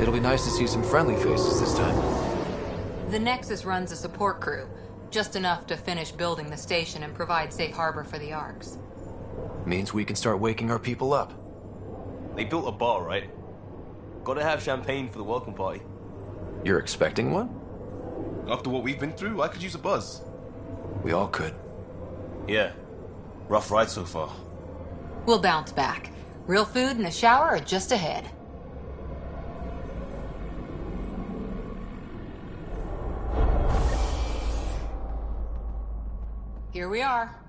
It'll be nice to see some friendly faces this time. The Nexus runs a support crew, just enough to finish building the station and provide safe harbor for the Arks. Means we can start waking our people up. They built a bar, right? Gotta have champagne for the welcome party. You're expecting one? After what we've been through, I could use a buzz. We all could. Yeah. Rough ride so far. We'll bounce back. Real food and a shower are just ahead. Here we are.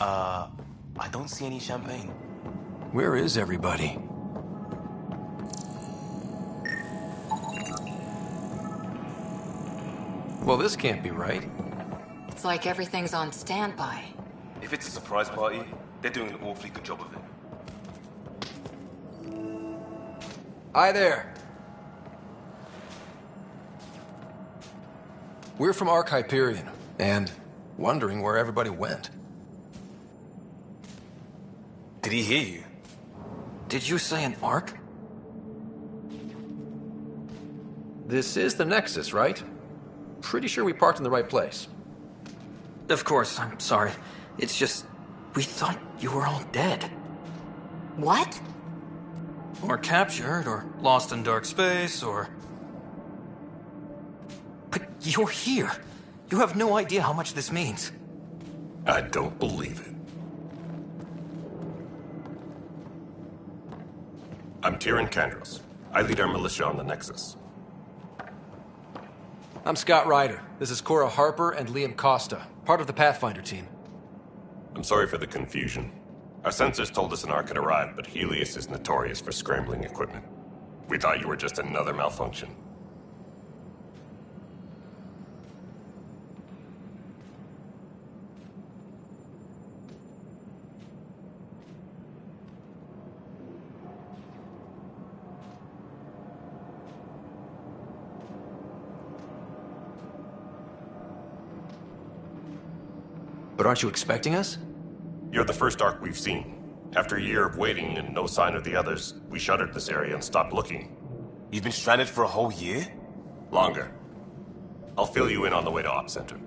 I don't see any champagne. Where is everybody? Well, this can't be right. It's like everything's on standby. If it's a surprise party, they're doing an awfully good job of it. Hi there. We're from Ark Hyperion, and wondering where everybody went. Did he hear you? Did you say an Ark? This is the Nexus, right? Pretty sure we parked in the right place. Of course, I'm sorry. It's just, we thought you were all dead. What? Or captured, or lost in dark space, or... But you're here. You have no idea how much this means. I don't believe it. I'm Tyrion Kandros. I lead our militia on the Nexus. I'm Scott Ryder. This is Cora Harper and Liam Costa, part of the Pathfinder team. I'm sorry for the confusion. Our sensors told us an Ark had arrived, but Helios is notorious for scrambling equipment. We thought you were just another malfunction. But aren't you expecting us? You're the first Ark we've seen. After a year of waiting and no sign of the others, we shuttered this area and stopped looking. You've been stranded for a whole year? Longer. I'll fill you in on the way to Op Center.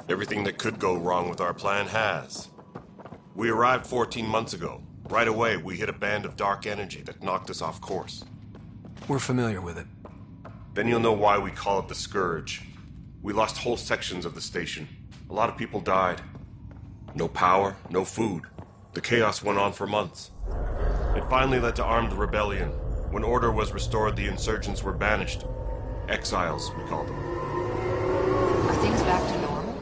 Everything that could go wrong with our plan has. We arrived 14 months ago. Right away, we hit a band of dark energy that knocked us off course. We're familiar with it. Then you'll know why we call it the Scourge. We lost whole sections of the station. A lot of people died. No power, no food. The chaos went on for months. It finally led to armed rebellion. When order was restored, the insurgents were banished. Exiles, we called them. Are things back to normal?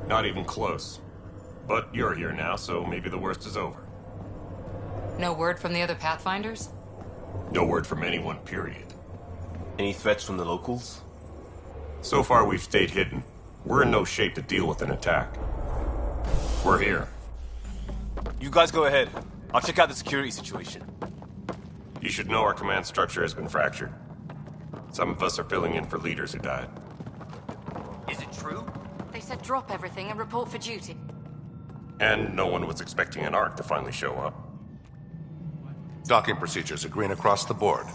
Not even close. But you're here now, so maybe the worst is over. No word from the other Pathfinders? No word from anyone, period. Any threats from the locals? So far, we've stayed hidden. We're in no shape to deal with an attack. We're here. You guys go ahead. I'll check out the security situation. You should know our command structure has been fractured. Some of us are filling in for leaders who died. Is it true? They said drop everything and report for duty. And no one was expecting an Ark to finally show up. Docking procedures agreeing across the board.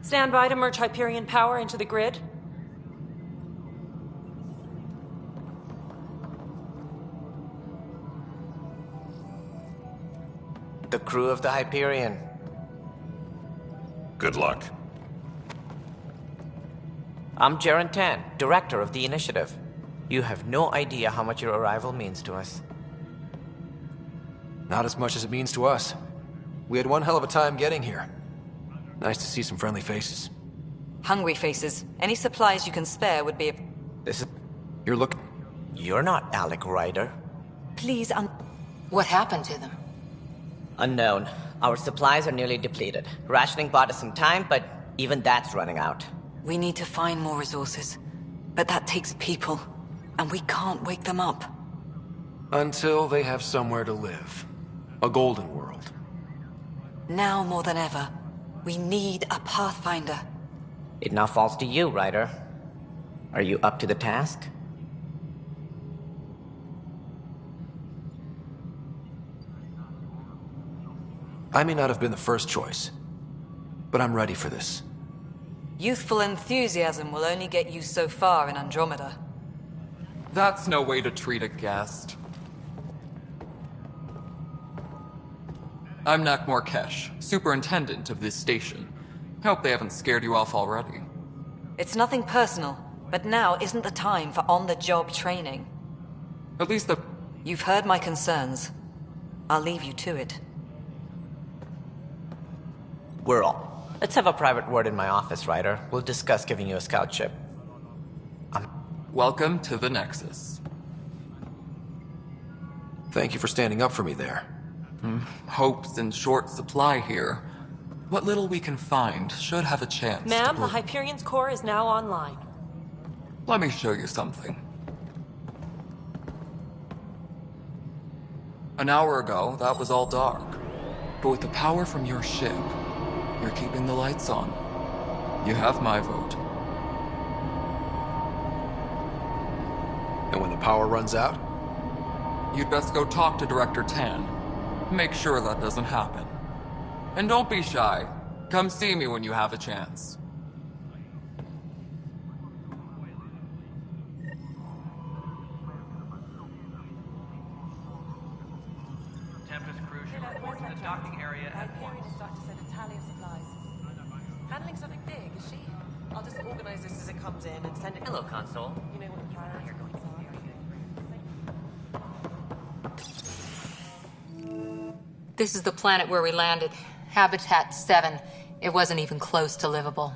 Stand by to merge Hyperion power into the grid. the crew of the Hyperion. Good luck. I'm Jaren Tan, director of the initiative. You have no idea how much your arrival means to us. Not as much as it means to us. We had one hell of a time getting here. Nice to see some friendly faces. Hungry faces. Any supplies you can spare would be... This is... You're looking... You're not Alec Ryder. Please, What happened to them? Unknown. Our supplies are nearly depleted. Rationing bought us some time, but even that's running out. We need to find more resources. But that takes people. And we can't wake them up. Until they have somewhere to live. A golden world. Now more than ever, we need a Pathfinder. It now falls to you, Ryder. Are you up to the task? I may not have been the first choice, but I'm ready for this. Youthful enthusiasm will only get you so far in Andromeda. That's no way to treat a guest. I'm Nak Morkesh, superintendent of this station. Hope they haven't scared you off already. It's nothing personal, but now isn't the time for on-the-job training. At least the... You've heard my concerns. I'll leave you to it. We're all. Let's have a private word in my office, Ryder. We'll discuss giving you a scout ship. Welcome to the Nexus. Thank you for standing up for me there. Hope's in short supply here. What little we can find should have a chance. Ma'am, the Hyperion's core is now online. Let me show you something. An hour ago, that was all dark. But with the power from your ship, you're keeping the lights on. You have my vote. And when the power runs out? You'd best go talk to Director Tan. Make sure that doesn't happen. And don't be shy. Come see me when you have a chance. Tempest Crucial report to the docking area at once. Handling something big, is she? I'll just organize this as it comes in and send it. Hello, Console. You know what the priorities are. This is the planet where we landed. Habitat 7. It wasn't even close to livable.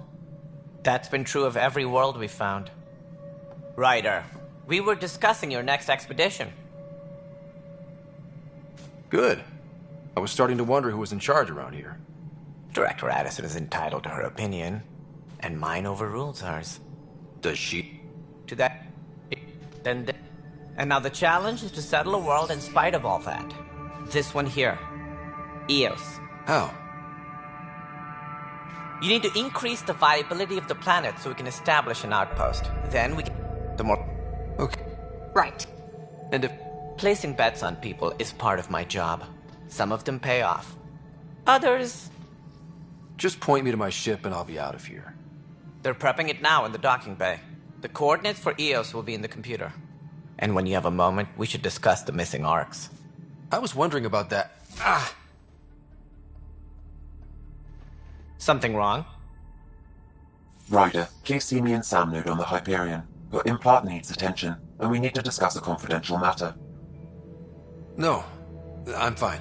That's been true of every world we've found. Ryder, we were discussing your next expedition. Good. I was starting to wonder who was in charge around here. Director Addison is entitled to her opinion, and mine overrules hers. Does she? To that... And now the challenge is to settle a world in spite of all that. This one here. Eos. How? You need to increase the viability of the planet so we can establish an outpost. Then we can... The more... Okay. Right. And if... Placing bets on people is part of my job. Some of them pay off. Others... Just point me to my ship and I'll be out of here. They're prepping it now in the docking bay. The coordinates for Eos will be in the computer. And when you have a moment, we should discuss the missing arcs. I was wondering about that. Something wrong? Ryder, please see me and Sam Node on the Hyperion. Your implant needs attention, and we need to discuss a confidential matter. No, I'm fine.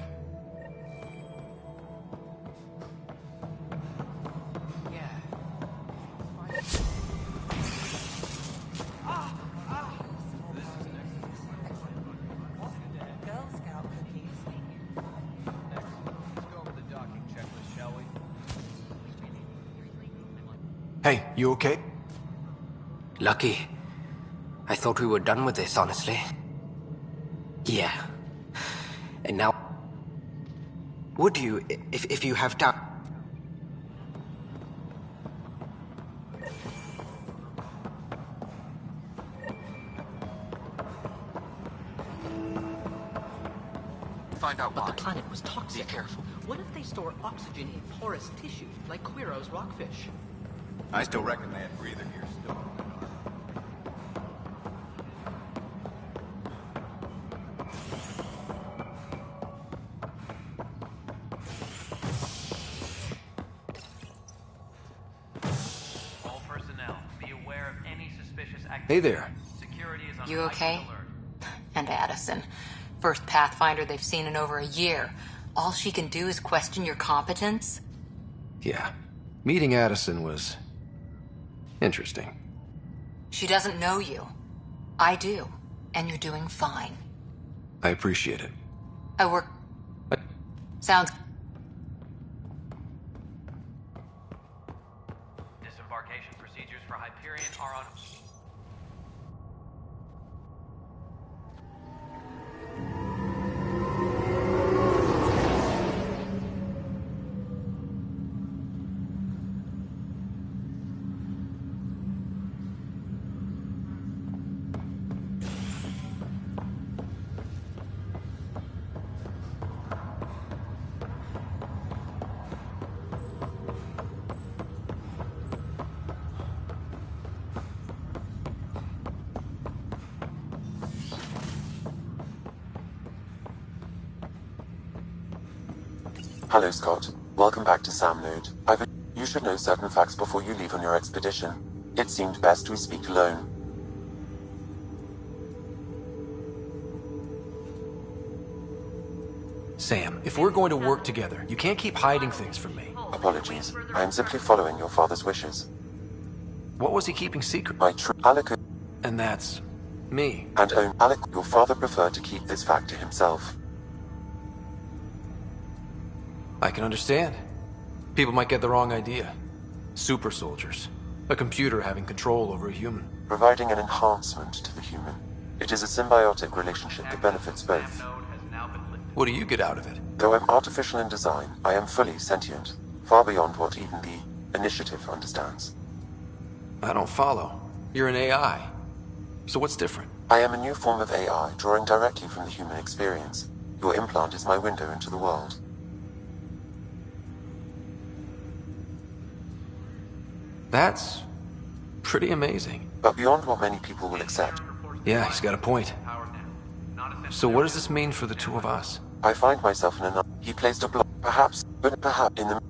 Hey, you okay? Lucky. I thought we were done with this, honestly. Yeah. And now... Would you, if you have doubt... Find out But why. the planet was toxic. Be careful. What if they store oxygen in porous tissue, like Quiro's rockfish? I still reckon they had breather gear still. Hey there. You okay? And Addison. First Pathfinder they've seen in over a year. All she can do is question your competence? Yeah. Meeting Addison was interesting. She doesn't know you. I do. And you're doing fine. I appreciate it. I work... Sounds... Disembarkation procedures for Hyperion are on... Hello, Scott. Welcome back to Sam Node. You should know certain facts before you leave on your expedition. It seemed best we speak alone. Sam, if we're going to work together, you can't keep hiding things from me. Apologies. I am simply following your father's wishes. What was he keeping secret? My Alec... And that's... me. And Alec, your father preferred to keep this fact to himself. I can understand. People might get the wrong idea. Super soldiers. A computer having control over a human. Providing an enhancement to the human. It is a symbiotic relationship that benefits both. What do you get out of it? Though I'm artificial in design, I am fully sentient. Far beyond what even the Initiative understands. I don't follow. You're an AI. So what's different? I am a new form of AI, drawing directly from the human experience. Your implant is my window into the world. That's pretty amazing. But beyond what many people will accept. Yeah, he's got a point. So what does this mean for the two of us? I find myself in another... He placed a block, perhaps, but perhaps in the...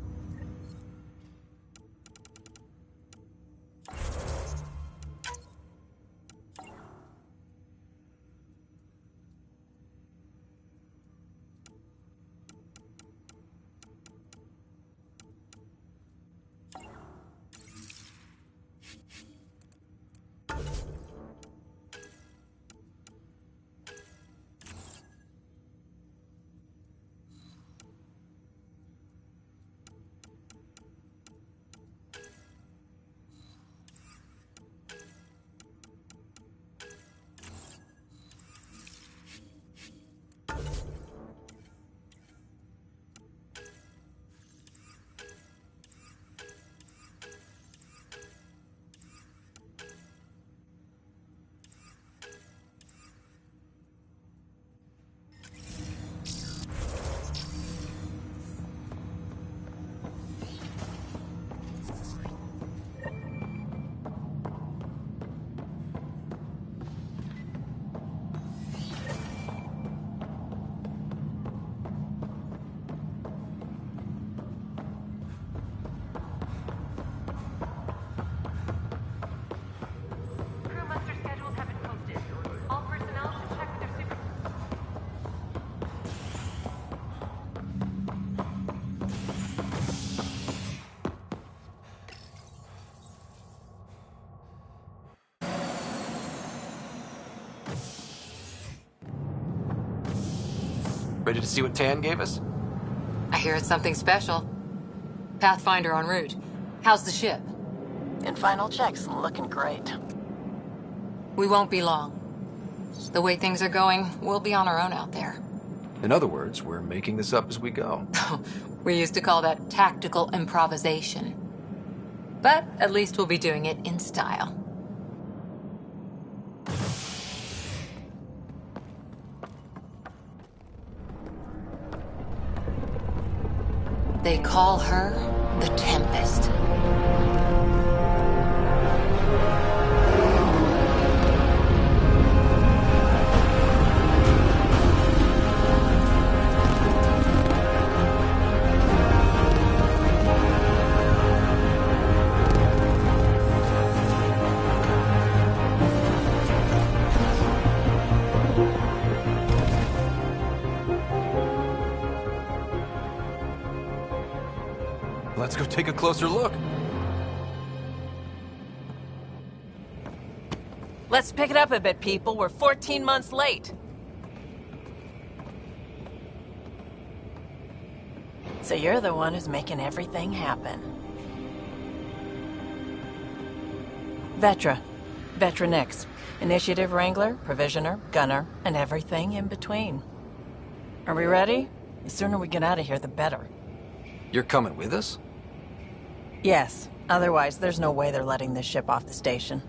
Ready to see what Tan gave us? I hear it's something special. Pathfinder en route. How's the ship? In final checks, looking great. We won't be long. The way things are going, we'll be on our own out there. In other words, we're making this up as we go. We used to call that tactical improvisation. But at least we'll be doing it in style. They call her the Tempest. Let's go take a closer look. Let's pick it up a bit, people. We're 14 months late. So you're the one who's making everything happen. Vetra. Vetra Nix. Initiative Wrangler, Provisioner, Gunner, and everything in between. Are we ready? The sooner we get out of here, the better. You're coming with us? Yes. Otherwise, there's no way they're letting this ship off the station.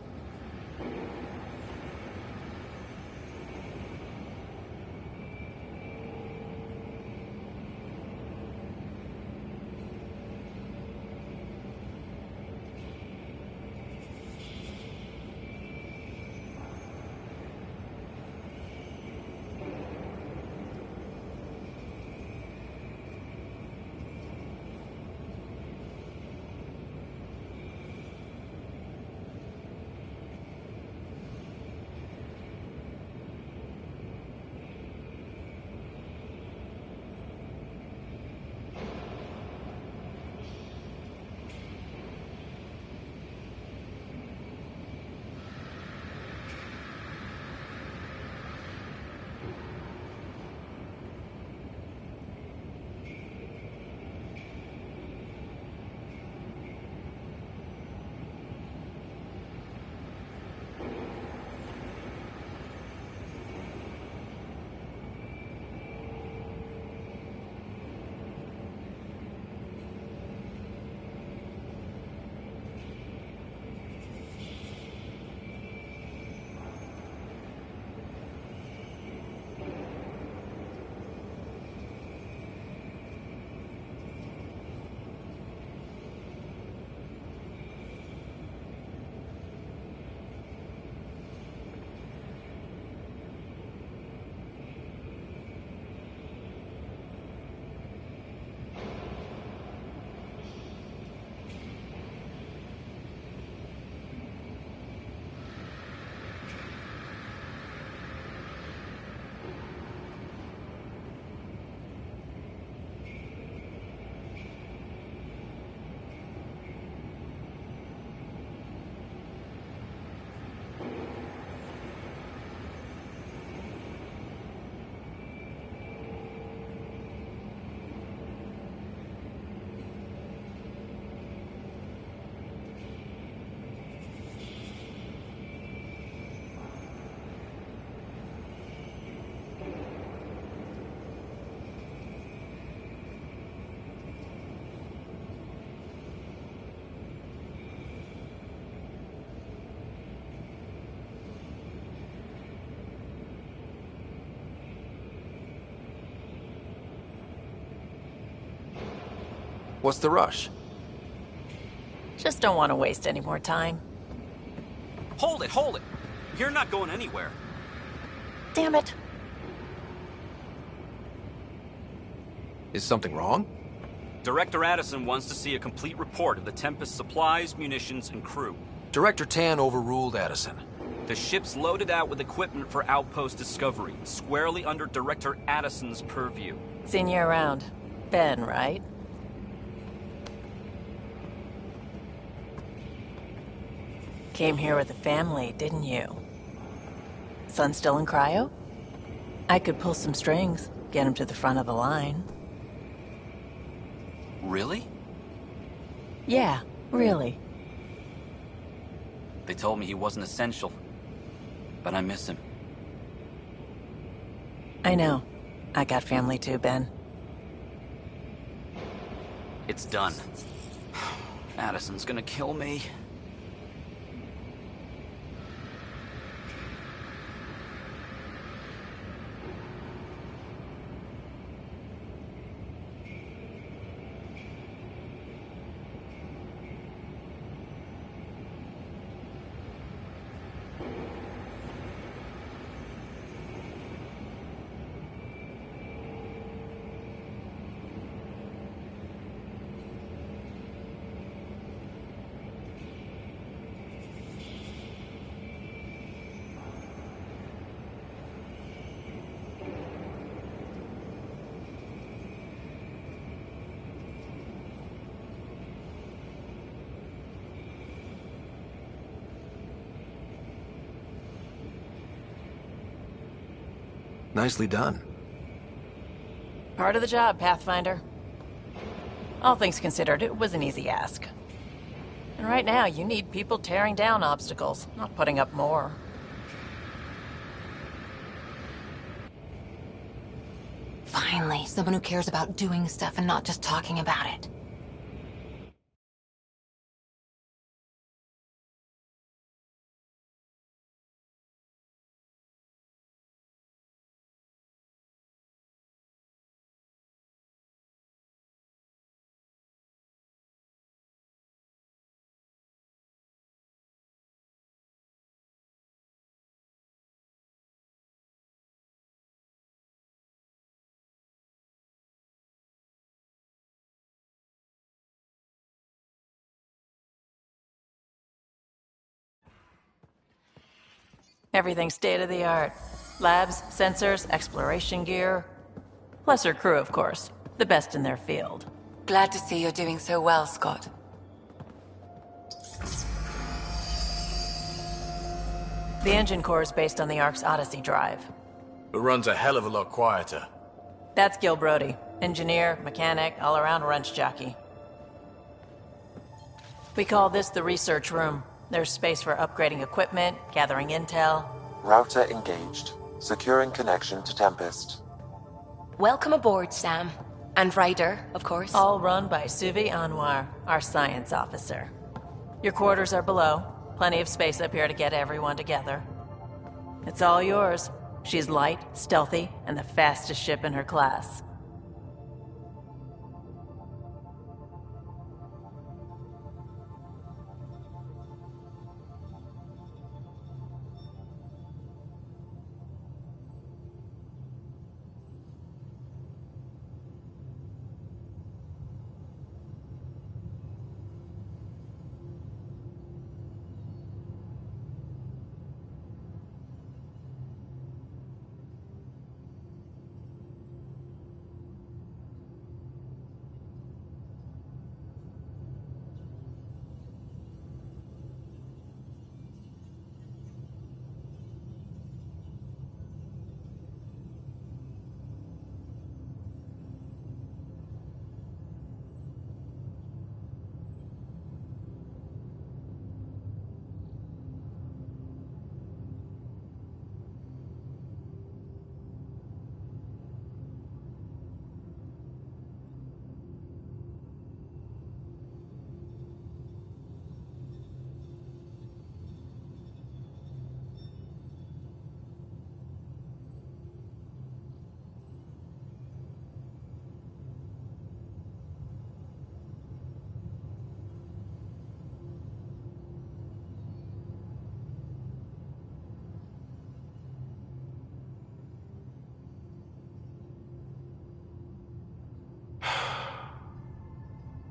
What's the rush? Just don't want to waste any more time. Hold it, hold it! You're not going anywhere. Damn it. Is something wrong? Director Addison wants to see a complete report of the Tempest's supplies, munitions, and crew. Director Tan overruled Addison. The ship's loaded out with equipment for outpost discovery, squarely under Director Addison's purview. Seen you around. Ben, right? Came here with a family, didn't you? Son still in cryo? I could pull some strings, get him to the front of the line. Really? Yeah, really. They told me he wasn't essential, but I miss him. I know. I got family too, Ben. It's done. Addison's gonna kill me. Nicely done. Part of the job, Pathfinder. All things considered, it was an easy ask. And right now, you need people tearing down obstacles, not putting up more. Finally, someone who cares about doing stuff and not just talking about it. Everything state-of-the-art. Labs, sensors, exploration gear. Plus her crew, of course. The best in their field. Glad to see you're doing so well, Scott. The engine core is based on the Ark's Odyssey drive. It runs a hell of a lot quieter. That's Gil Brody. Engineer, mechanic, all-around wrench jockey. We call this the research room. There's space for upgrading equipment, gathering intel. Router engaged. Securing connection to Tempest. Welcome aboard, Sam. And Ryder, of course. All run by Suvi Anwar, our science officer. Your quarters are below. Plenty of space up here to get everyone together. It's all yours. She's light, stealthy, and the fastest ship in her class.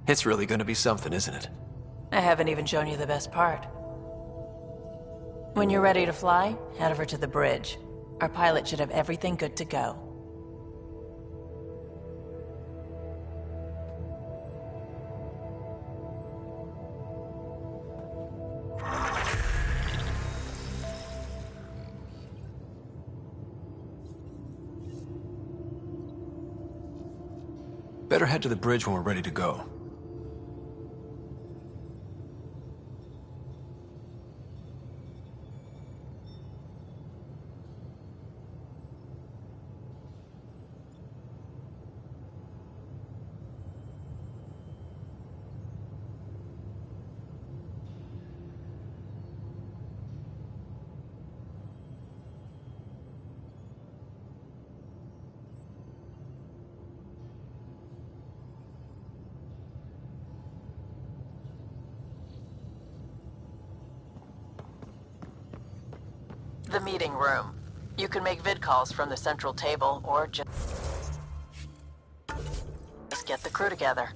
It's really gonna be something, isn't it? I haven't even shown you the best part. When you're ready to fly, head over to the bridge. Our pilot should have everything good to go. Better head to the bridge when we're ready to go. The meeting room. You can make vid calls from the central table or just get the crew together.